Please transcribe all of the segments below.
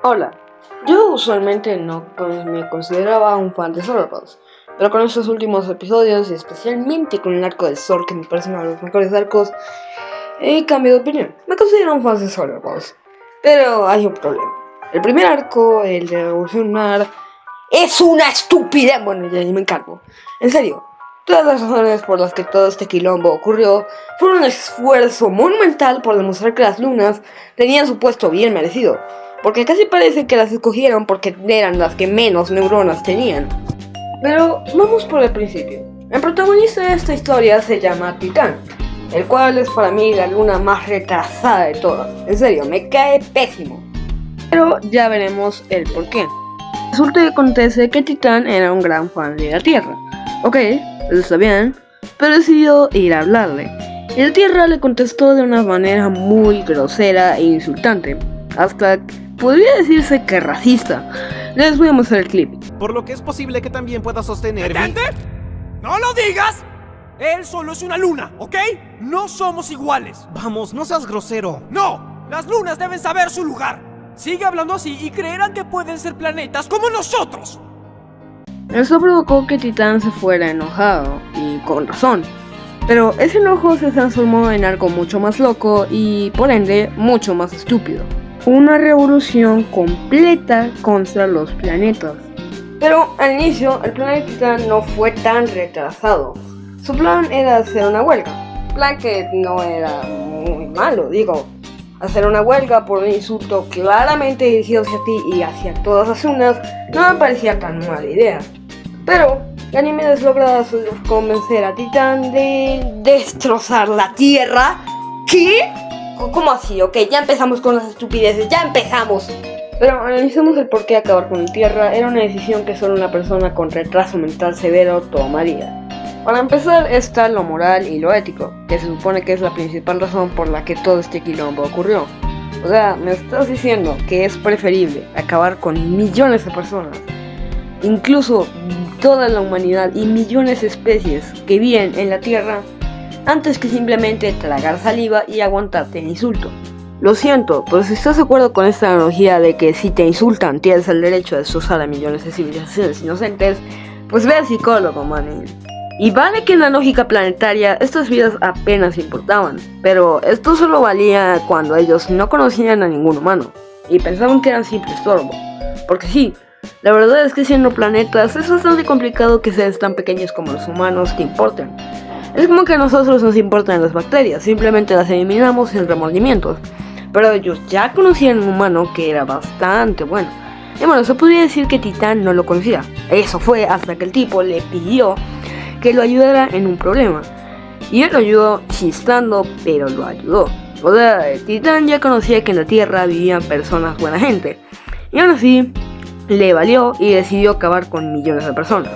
Hola, yo usualmente no me consideraba un fan de Solar Pulse, pero con estos últimos episodios, y especialmente con el arco del sol, que me parece uno de los mejores arcos, he cambiado de opinión. Me considero un fan de Solar Pulse, pero hay un problema. El primer arco, el de Revolución Lunar, es una estupidez. Bueno, ya me encargo. En serio, todas las razones por las que todo este quilombo ocurrió fueron un esfuerzo monumental por demostrar que las lunas tenían su puesto bien merecido, porque casi parece que las escogieron porque eran las que menos neuronas tenían. Pero vamos por el principio. El protagonista de esta historia se llama Titán, el cual es para mí la luna más retrasada de todas. En serio, me cae pésimo. Pero ya veremos el porqué. Resulta que acontece que Titán era un gran fan de la Tierra. Ok, eso está bien, pero decidió ir a hablarle. Y la Tierra le contestó de una manera muy grosera e insultante. Hasta podría decirse que racista. Les voy a mostrar el clip. Por lo que es posible que también pueda sostener... ¿Detente? ¡No lo digas! Él solo es una luna, ¿ok? No somos iguales. Vamos, no seas grosero. ¡No! Las lunas deben saber su lugar. Sigue hablando así y creerán que pueden ser planetas como nosotros. Eso provocó que Titán se fuera enojado, y con razón. Pero ese enojo se transformó en algo mucho más loco y, por ende, mucho más estúpido. Una revolución completa contra los planetas. Pero al inicio, el planeta Titán no fue tan retrasado. Su plan era hacer una huelga. Plan que no era muy malo, digo. Hacer una huelga por un insulto claramente dirigido hacia ti y hacia todas las lunas no me parecía tan mala idea. Pero Ganímedes logra convencer a Titán de destrozar la Tierra. ¿Qué? ¿Cómo así? Ok, ya empezamos con las estupideces, ya empezamos. Pero analicemos el por qué acabar con la Tierra era una decisión que solo una persona con retraso mental severo tomaría. Para empezar está lo moral y lo ético, que se supone que es la principal razón por la que todo este quilombo ocurrió. O sea, me estás diciendo que es preferible acabar con millones de personas, incluso toda la humanidad y millones de especies que viven en la Tierra, antes que simplemente tragar saliva y aguantarte el insulto. Lo siento, pero si estás de acuerdo con esta analogía de que si te insultan tienes el derecho de destrozar a millones de civilizaciones inocentes, pues ve al psicólogo, man. Y vale que en la lógica planetaria estas vidas apenas importaban, pero esto solo valía cuando ellos no conocían a ningún humano y pensaban que eran simple estorbo. Porque sí, la verdad es que siendo planetas es bastante complicado que seres tan pequeños como los humanos te importen. Es como que a nosotros nos importan las bacterias, simplemente las eliminamos sin remordimientos. Pero ellos ya conocían a un humano que era bastante bueno. Y bueno, se podría decir que Titán no lo conocía. Eso fue hasta que el tipo le pidió que lo ayudara en un problema. Y él lo ayudó chistando, pero lo ayudó. O sea, Titán ya conocía que en la Tierra vivían personas buena gente. Y aún así, le valió y decidió acabar con millones de personas.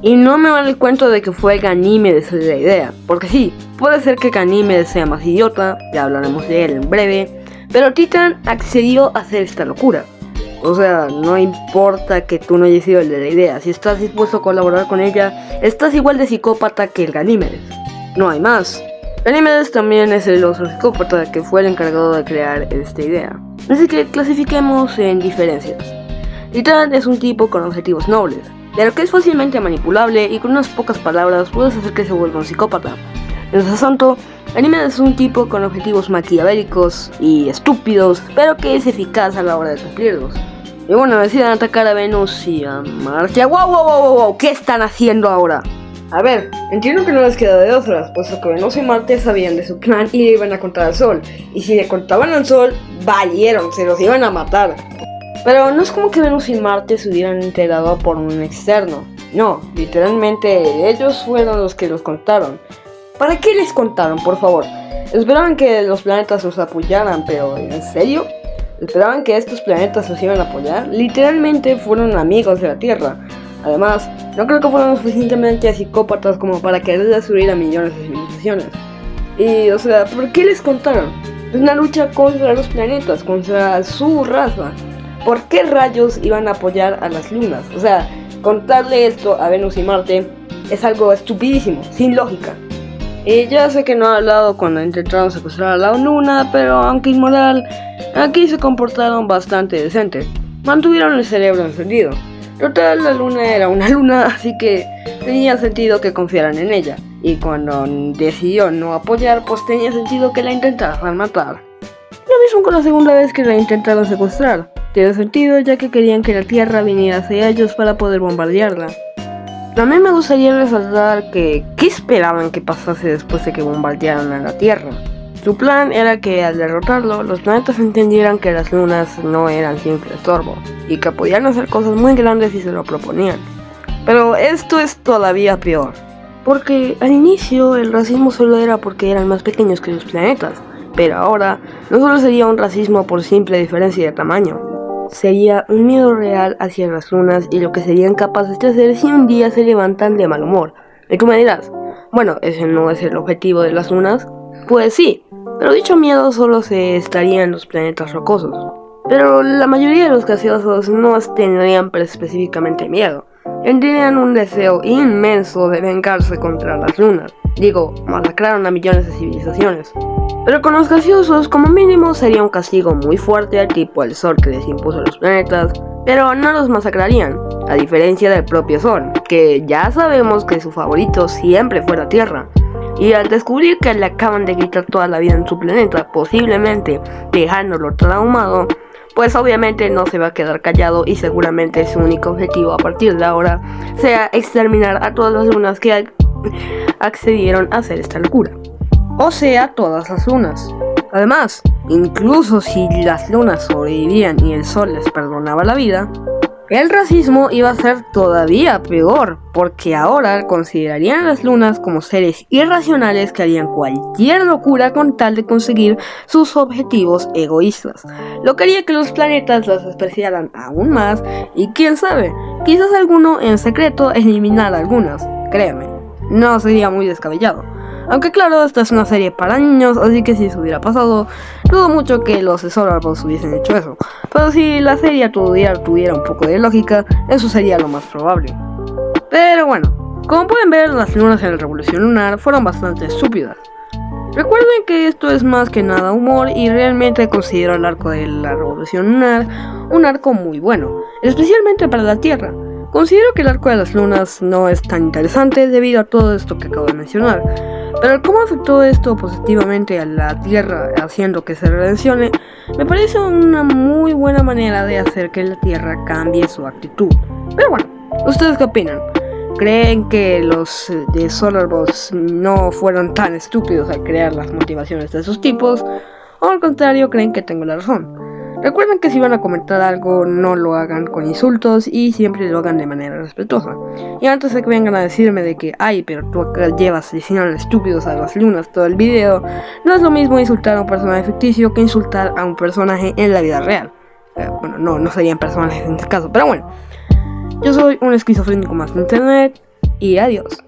Y no me vale el cuento de que fue Ganímedes la idea, porque sí, puede ser que Ganímedes sea más idiota, ya hablaremos de él en breve, pero Titán accedió a hacer esta locura. O sea, no importa que tú no hayas sido el de la idea, si estás dispuesto a colaborar con ella, estás igual de psicópata que el Ganímedes. No hay más. Ganímedes también es el otro psicópata que fue el encargado de crear esta idea. Así que clasifiquemos en diferencias. Titán es un tipo con objetivos nobles, de lo que es fácilmente manipulable y con unas pocas palabras puedes hacer que se vuelva un psicópata. Mientras tanto, Ganímedes es un tipo con objetivos maquiavélicos y estúpidos, pero que es eficaz a la hora de cumplirlos. Y bueno, deciden atacar a Venus y a Marte. ¡Wow! ¿Qué están haciendo ahora? A ver, entiendo que no les queda de otras, puesto que Venus y Marte sabían de su plan y le iban a contar al Sol. Y si le contaban al Sol, valieron, se los iban a matar. Pero no es como que Venus y Marte se hubieran enterado por un externo. No, literalmente ellos fueron los que los contaron. ¿Para qué les contaron, por favor? Esperaban que los planetas los apoyaran, pero ¿en serio? ¿Esperaban que estos planetas los iban a apoyar? Literalmente fueron amigos de la Tierra. Además, no creo que fueran suficientemente psicópatas como para querer destruir a millones de civilizaciones. Y, o sea, ¿por qué les contaron? Es una lucha contra los planetas, contra su raza. ¿Por qué rayos iban a apoyar a las lunas? O sea, contarle esto a Venus y Marte es algo estupidísimo, sin lógica. Y ya sé que no he hablado cuando intentaron secuestrar a la luna, pero aunque inmoral, Aquí se comportaron bastante decente, mantuvieron el cerebro encendido. Total, la luna era una luna, así que tenía sentido que confiaran en ella. Y cuando decidió no apoyar, pues tenía sentido que la intentaran matar. Lo mismo con la segunda vez que la intentaron secuestrar. Tiene sentido ya que querían que la Tierra viniera hacia ellos para poder bombardearla. También me gustaría resaltar que ¿qué esperaban que pasase después de que bombardearan a la Tierra? Su plan era que al derrotarlo, los planetas entendieran que las lunas no eran simple estorbo y que podían hacer cosas muy grandes si se lo proponían. Pero esto es todavía peor, porque al inicio el racismo solo era porque eran más pequeños que los planetas, pero ahora no solo sería un racismo por simple diferencia de tamaño, sería un miedo real hacia las lunas y lo que serían capaces de hacer si un día se levantan de mal humor. Y tú me dirás, bueno, ¿ese no es el objetivo de las lunas? Pues sí, pero dicho miedo solo se estaría en los planetas rocosos. Pero la mayoría de los gaseosos no tendrían específicamente miedo, tendrían un deseo inmenso de vengarse contra las lunas. Digo, masacraron a millones de civilizaciones. Pero con los gaseosos, como mínimo, sería un castigo muy fuerte tipo el sol que les impuso a los planetas, pero no los masacrarían, a diferencia del propio sol, que ya sabemos que su favorito siempre fue la Tierra. Y al descubrir que le acaban de quitar toda la vida en su planeta, posiblemente dejándolo traumado, pues obviamente no se va a quedar callado y seguramente su único objetivo a partir de ahora sea exterminar a todas las lunas que accedieron a hacer esta locura. O sea, todas las lunas. Además, incluso si las lunas sobrevivían y el sol les perdonaba la vida, el racismo iba a ser todavía peor, porque ahora considerarían a las lunas como seres irracionales que harían cualquier locura con tal de conseguir sus objetivos egoístas, lo que haría que los planetas las despreciaran aún más y quién sabe, quizás alguno en secreto eliminara algunas, créeme, no sería muy descabellado. Aunque claro, esta es una serie para niños, así que si eso hubiera pasado, dudo mucho que los Solar Balls hubiesen hecho eso. Pero si la serie tuviera un poco de lógica, eso sería lo más probable. Pero bueno, como pueden ver, las lunas en la Revolución Lunar fueron bastante estúpidas. Recuerden que esto es más que nada humor y realmente considero el arco de la Revolución Lunar un arco muy bueno, especialmente para la Tierra. Considero que el arco de las lunas no es tan interesante debido a todo esto que acabo de mencionar, pero cómo afectó esto positivamente a la Tierra haciendo que se redencione, me parece una muy buena manera de hacer que la Tierra cambie su actitud. Pero bueno, ¿ustedes qué opinan? ¿Creen que los de Solar Balls no fueron tan estúpidos al crear las motivaciones de esos tipos? ¿O al contrario, creen que tengo la razón? Recuerden que si van a comentar algo, no lo hagan con insultos y siempre lo hagan de manera respetuosa. Y antes de que vengan a decirme de que, ay, pero tú acá llevas diciendo estúpidos a las lunas todo el video, no es lo mismo insultar a un personaje ficticio que insultar a un personaje en la vida real. Bueno, no serían personajes en este caso, pero bueno. Yo soy un esquizofrénico más de internet y adiós.